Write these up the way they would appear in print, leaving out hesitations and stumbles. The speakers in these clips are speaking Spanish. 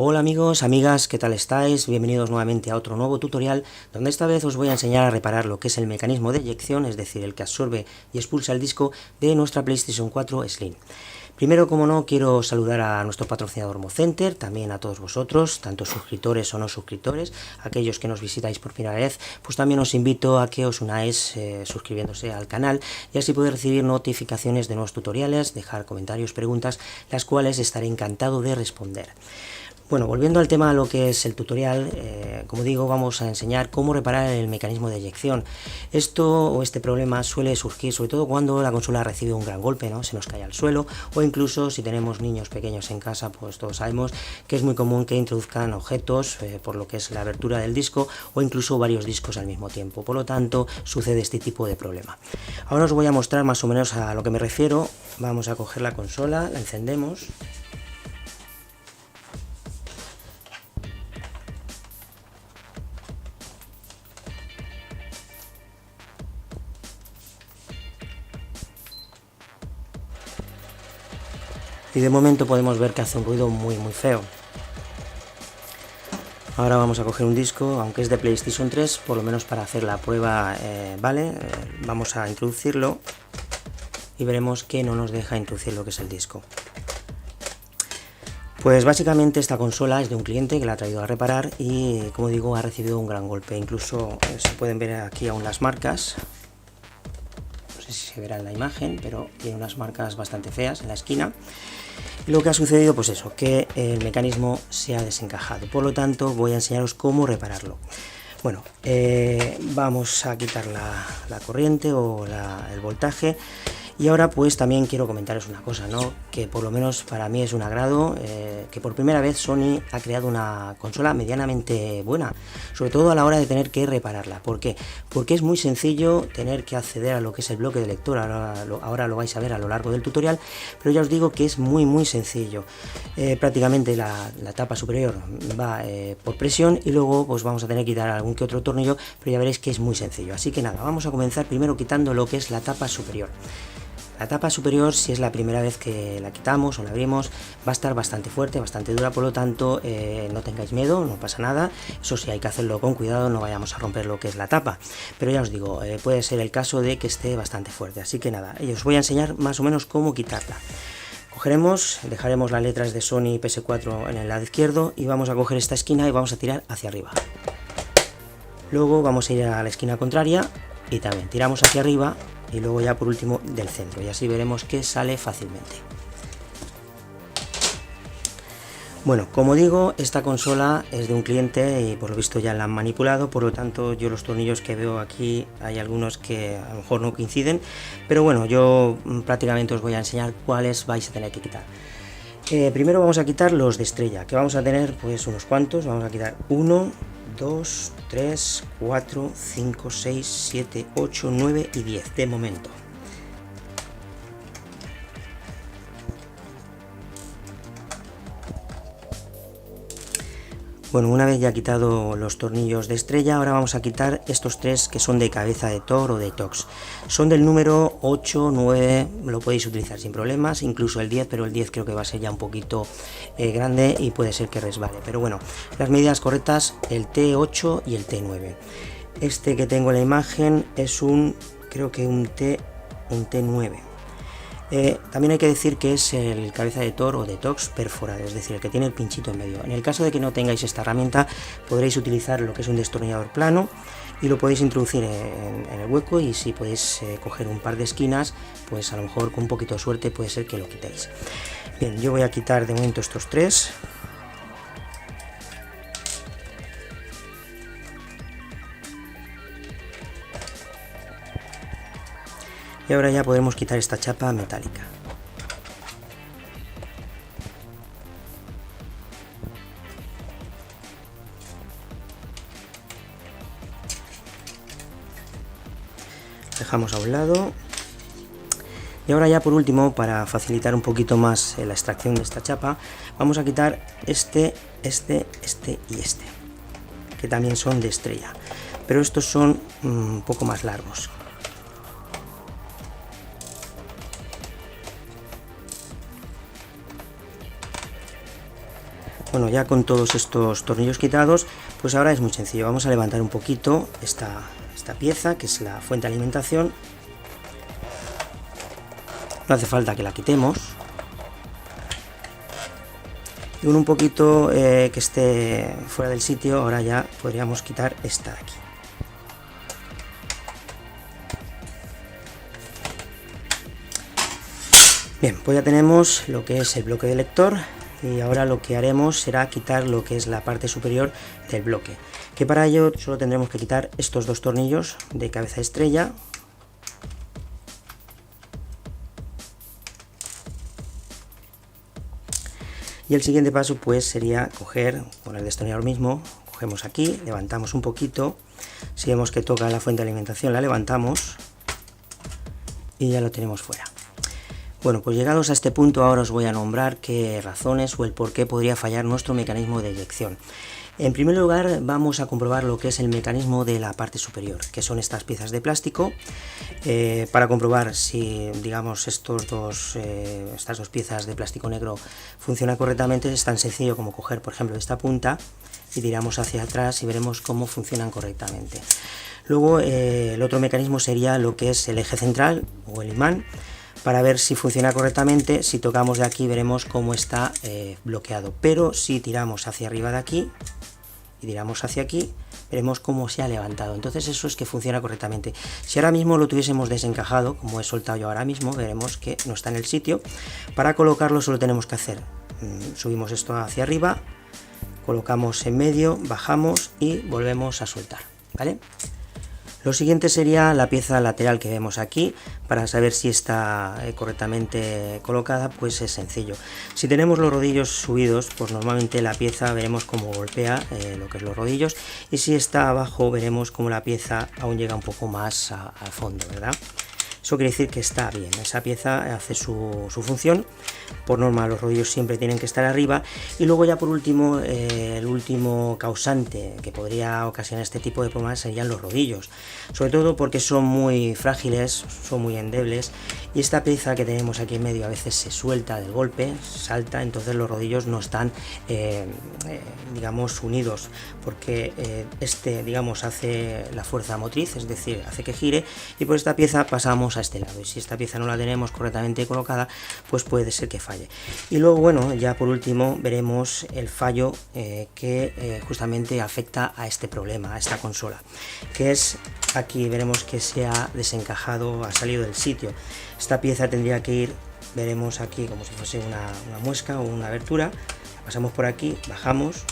Hola amigos, amigas, ¿qué tal estáis? Bienvenidos nuevamente a otro nuevo tutorial, donde esta vez os voy a enseñar a reparar lo que es el mecanismo de eyección, es decir, el que absorbe y expulsa el disco de nuestra PlayStation 4 Slim. Primero, como no, quiero saludar a nuestro patrocinador Mocenter, también a todos vosotros, tanto suscriptores o no suscriptores, aquellos que nos visitáis por primera vez, pues también os invito a que os unáis suscribiéndose al canal y así poder recibir notificaciones de nuevos tutoriales, dejar comentarios, preguntas, las cuales estaré encantado de responder. Bueno, volviendo al tema de lo que es el tutorial, como digo, vamos a enseñar cómo reparar el mecanismo de eyección. Este problema suele surgir sobre todo cuando la consola recibe un gran golpe, ¿no? Se nos cae al suelo, o incluso si tenemos niños pequeños en casa, pues todos sabemos que es muy común que introduzcan objetos por lo que es la abertura del disco o incluso varios discos al mismo tiempo. Por lo tanto, sucede este tipo de problema. Ahora os voy a mostrar más o menos a lo que me refiero. Vamos a coger la consola, la encendemos. Y de momento podemos ver que hace un ruido muy feo. Ahora vamos a coger un disco, aunque es de PlayStation 3, por lo menos para hacer la prueba, vamos a introducirlo y veremos que no nos deja introducir lo que es el disco. Pues básicamente esta consola es de un cliente que la ha traído a reparar y, como digo, ha recibido un gran golpe. Incluso se pueden ver aquí aún las marcas. No sé si se verá en la imagen, pero tiene unas marcas bastante feas en la esquina. Y lo que ha sucedido, pues eso, que el mecanismo se ha desencajado. Por lo tanto, voy a enseñaros cómo repararlo. Bueno, vamos a quitar la corriente o el voltaje. Y ahora pues también quiero comentaros una cosa, ¿no? Que por lo menos para mí es un agrado que por primera vez Sony ha creado una consola medianamente buena, sobre todo a la hora de tener que repararla. ¿Por qué? Porque es muy sencillo tener que acceder a lo que es el bloque de lector, ahora lo vais a ver a lo largo del tutorial, pero ya os digo que es muy sencillo. Prácticamente la tapa superior va por presión y luego pues vamos a tener que quitar algún que otro tornillo, pero ya veréis que es muy sencillo. Así que nada, vamos a comenzar primero quitando lo que es la tapa superior. La tapa superior, si es la primera vez que la quitamos o la abrimos, va a estar bastante fuerte, bastante dura, por lo tanto no tengáis miedo, no pasa nada. Eso sí, hay que hacerlo con cuidado, no vayamos a romper lo que es la tapa. Pero ya os digo, puede ser el caso de que esté bastante fuerte, así que nada, os voy a enseñar más o menos cómo quitarla. Dejaremos las letras de Sony PS4 en el lado izquierdo y vamos a coger esta esquina y vamos a tirar hacia arriba. Luego vamos a ir a la esquina contraria y también tiramos hacia arriba. Y luego ya por último del centro, y así veremos que sale fácilmente. Bueno, como digo, esta consola es de un cliente y por lo visto ya la han manipulado, por lo tanto yo los tornillos que veo aquí hay algunos que a lo mejor no coinciden, pero bueno, yo prácticamente os voy a enseñar cuáles vais a tener que quitar. Primero vamos a quitar los de estrella, que vamos a tener pues unos cuantos. Vamos a quitar 1, 2, 3, 4, 5, 6, 7, 8, 9 y 10 de momento. Bueno, una vez ya quitado los tornillos de estrella, ahora vamos a quitar estos tres que son de cabeza de Thor o de Tox. Son del número 8, 9, lo podéis utilizar sin problemas, incluso el 10, pero el 10 creo que va a ser ya un poquito grande y puede ser que resbale. Pero bueno, las medidas correctas, el T8 y el T9. Este que tengo en la imagen es creo que un T9. También hay que decir que es el cabeza de Thor o de Tox perforado, es decir, el que tiene el pinchito en medio. En el caso de que no tengáis esta herramienta, podréis utilizar lo que es un destornillador plano y lo podéis introducir en el hueco, y si podéis coger un par de esquinas, pues a lo mejor con un poquito de suerte puede ser que lo quitéis. Bien, yo voy a quitar de momento estos tres. Y ahora ya podemos quitar esta chapa metálica. Dejamos a un lado. Y ahora ya por último, para facilitar un poquito más la extracción de esta chapa, vamos a quitar este y este, que también son de estrella. Pero estos son un poco más largos. Bueno, ya con todos estos tornillos quitados, pues ahora es muy sencillo. Vamos a levantar un poquito esta pieza, que es la fuente de alimentación. No hace falta que la quitemos. Y con un poquito que esté fuera del sitio, ahora ya podríamos quitar esta de aquí. Bien, pues ya tenemos lo que es el bloque de lector. Y ahora lo que haremos será quitar lo que es la parte superior del bloque, que para ello solo tendremos que quitar estos dos tornillos de cabeza estrella. Y el siguiente paso pues sería coger con el destornillador mismo, cogemos aquí, levantamos un poquito, si vemos que toca la fuente de alimentación la levantamos y ya lo tenemos fuera. Bueno, pues llegados a este punto ahora os voy a nombrar qué razones o el por qué podría fallar nuestro mecanismo de eyección. En primer lugar vamos a comprobar lo que es el mecanismo de la parte superior, que son estas piezas de plástico. Para comprobar si, digamos, estas dos piezas de plástico negro funcionan correctamente, es tan sencillo como coger, por ejemplo, esta punta y tiramos hacia atrás y veremos cómo funcionan correctamente. Luego el otro mecanismo sería lo que es el eje central o el imán, para ver si funciona correctamente. Si tocamos de aquí veremos cómo está bloqueado, pero si tiramos hacia arriba de aquí y tiramos hacia aquí, veremos cómo se ha levantado. Entonces eso es que funciona correctamente. Si ahora mismo lo tuviésemos desencajado, como he soltado yo ahora mismo, veremos que no está en el sitio. Para colocarlo solo tenemos que hacer, subimos esto hacia arriba, colocamos en medio, bajamos y volvemos a soltar, ¿vale? Lo siguiente sería la pieza lateral que vemos aquí. Para saber si está correctamente colocada, pues es sencillo. Si tenemos los rodillos subidos, pues normalmente la pieza veremos cómo golpea lo que es los rodillos, y si está abajo veremos cómo la pieza aún llega un poco más al fondo, ¿verdad? Eso quiere decir que está bien, esa pieza hace su función. Por norma los rodillos siempre tienen que estar arriba. Y luego ya por último, el último causante que podría ocasionar este tipo de problemas serían los rodillos, sobre todo porque son muy frágiles, son muy endebles, y esta pieza que tenemos aquí en medio a veces se suelta del golpe, salta, entonces los rodillos no están digamos unidos, porque digamos hace la fuerza motriz, es decir, hace que gire, y por esta pieza pasamos a este lado, y si esta pieza no la tenemos correctamente colocada, pues puede ser que falle. Y luego, bueno, ya por último veremos el fallo que justamente afecta a este problema, a esta consola, que es aquí. Veremos que se ha desencajado, ha salido del sitio. Esta pieza tendría que ir, veremos aquí como si fuese una muesca o una abertura. Pasamos por aquí, bajamos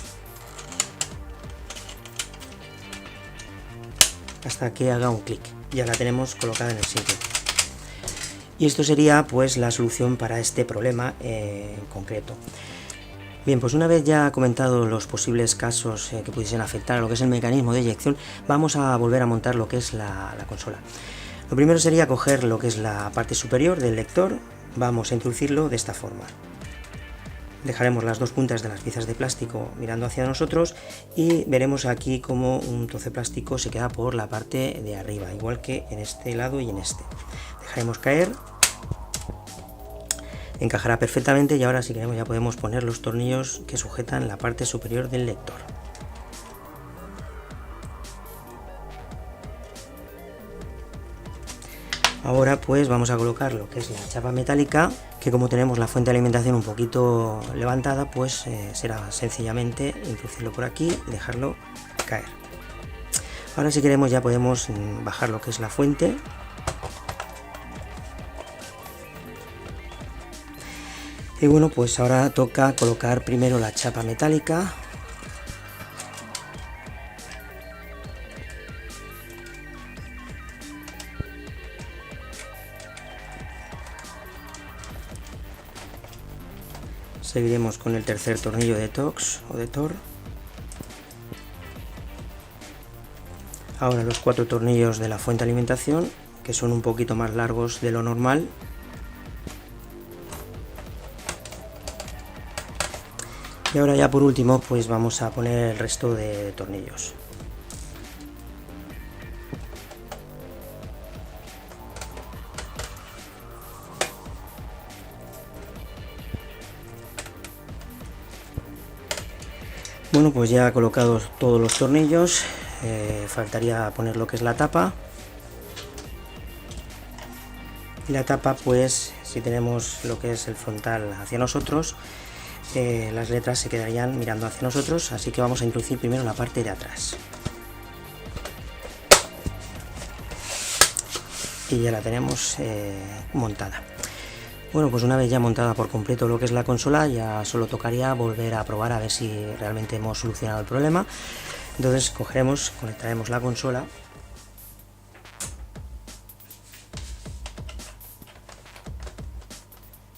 hasta que haga un clic, ya la tenemos colocada en el sitio. Y esto sería pues la solución para este problema en concreto. Bien, pues una vez ya comentado los posibles casos que pudiesen afectar a lo que es el mecanismo de eyección, vamos a volver a montar lo que es la consola. Lo primero sería coger lo que es la parte superior del lector, vamos a introducirlo de esta forma. Dejaremos las dos puntas de las piezas de plástico mirando hacia nosotros y veremos aquí como un trozo de plástico se queda por la parte de arriba, igual que en este lado y en este. Dejaremos caer, encajará perfectamente, y ahora si queremos ya podemos poner los tornillos que sujetan la parte superior del lector. Ahora pues vamos a colocar lo que es la chapa metálica, que como tenemos la fuente de alimentación un poquito levantada, pues será sencillamente introducirlo por aquí y dejarlo caer. Ahora si queremos ya podemos bajar lo que es la fuente. Y bueno, pues ahora toca colocar primero la chapa metálica. Seguiremos con el tercer tornillo de Torx o de Tor. Ahora los 4 tornillos de la fuente de alimentación, que son un poquito más largos de lo normal. Y ahora ya por último pues vamos a poner el resto de tornillos. Bueno, pues ya colocados todos los tornillos, faltaría poner lo que es la tapa. Y la tapa, pues si tenemos lo que es el frontal hacia nosotros, las letras se quedarían mirando hacia nosotros, así que vamos a introducir primero la parte de atrás. Y ya la tenemos montada. Bueno, pues una vez ya montada por completo lo que es la consola, ya solo tocaría volver a probar a ver si realmente hemos solucionado el problema. Entonces conectaremos la consola.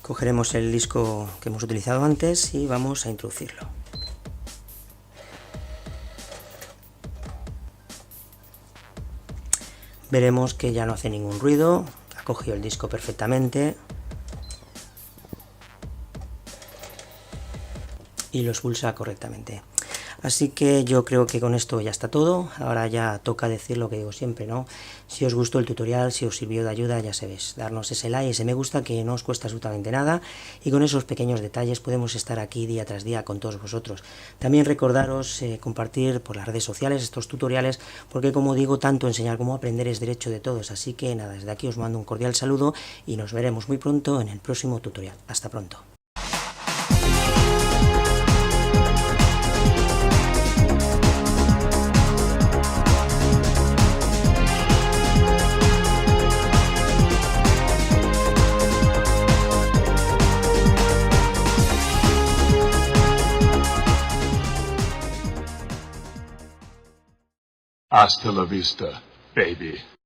Cogeremos el disco que hemos utilizado antes y vamos a introducirlo. Veremos que ya no hace ningún ruido, ha cogido el disco perfectamente y lo expulsa correctamente. Así que yo creo que con esto ya está todo. Ahora ya toca decir lo que digo siempre, ¿no? Si os gustó el tutorial, si os sirvió de ayuda, ya sabéis, darnos ese like, ese me gusta, que no os cuesta absolutamente nada, y con esos pequeños detalles podemos estar aquí día tras día con todos vosotros. También recordaros compartir por las redes sociales estos tutoriales, porque como digo, tanto enseñar como aprender es derecho de todos. Así que nada, desde aquí os mando un cordial saludo y nos veremos muy pronto en el próximo tutorial. Hasta pronto. Hasta la vista, baby.